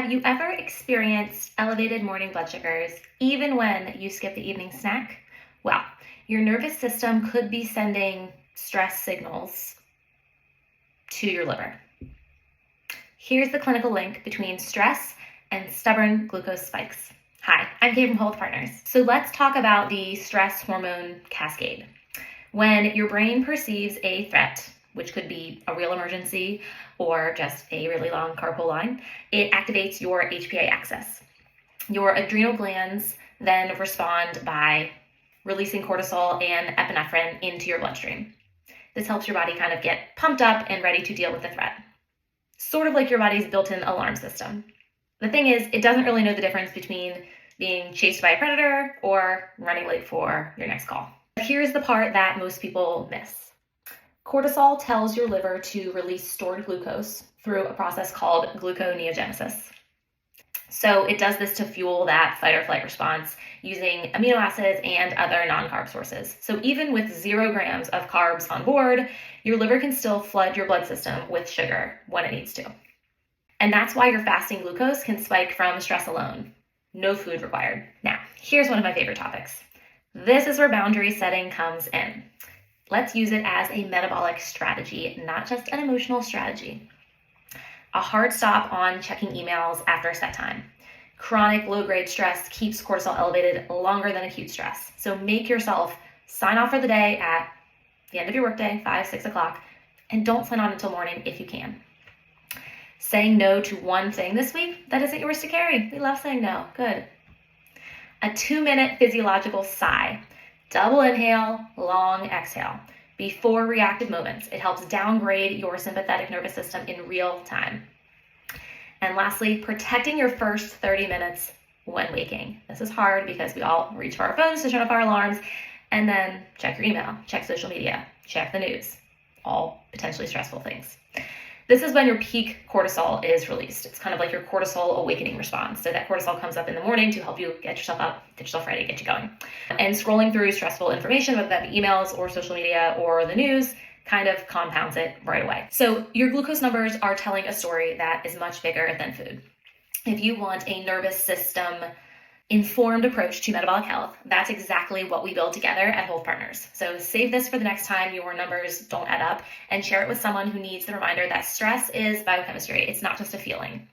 Have you ever experienced elevated morning blood sugars even when you skip the evening snack? Well, your nervous system could be sending stress signals to your liver. Here's the clinical link between stress and stubborn glucose spikes. Hi, I'm Kay from Health Partners. So let's talk about the stress hormone cascade. When your brain perceives a threat, which could be a real emergency or just a really long carpool line, it activates your HPA axis. Your adrenal glands then respond by releasing cortisol and epinephrine into your bloodstream. This helps your body kind of get pumped up and ready to deal with the threat. Sort of like your body's built-in alarm system. The thing is, it doesn't really know the difference between being chased by a predator or running late for your next call. Here's the part that most people miss. Cortisol tells your liver to release stored glucose through a process called gluconeogenesis. So it does this to fuel that fight or flight response using amino acids and other non-carb sources. So even with 0 grams of carbs on board, your liver can still flood your blood system with sugar when it needs to. And that's why your fasting glucose can spike from stress alone. No food required. Now, here's one of my favorite topics. This is where boundary setting comes in. Let's use it as a metabolic strategy, not just an emotional strategy. A hard stop on checking emails after a set time. Chronic low-grade stress keeps cortisol elevated longer than acute stress. So make yourself sign off for the day at the end of your workday, 5, 6 o'clock, and don't sign on until morning if you can. Saying no to one thing this week that isn't yours to carry. We love saying no. Good. A 2-minute physiological sigh. Double inhale, long exhale. Before reactive moments, it helps downgrade your sympathetic nervous system in real time. And lastly, protecting your first 30 minutes when waking. This is hard because we all reach for our phones to turn off our alarms and then check your email, check social media, check the news, all potentially stressful things. This is when your peak cortisol is released. It's kind of like your cortisol awakening response. So that cortisol comes up in the morning to help you get yourself up, get yourself ready, get you going. And scrolling through stressful information, whether that be emails or social media or the news, kind of compounds it right away. So your glucose numbers are telling a story that is much bigger than food. If you want a nervous system informed approach to metabolic health, that's exactly what we build together at Health Partners. So save this for the next time your numbers don't add up and share it with someone who needs the reminder that stress is biochemistry. It's not just a feeling.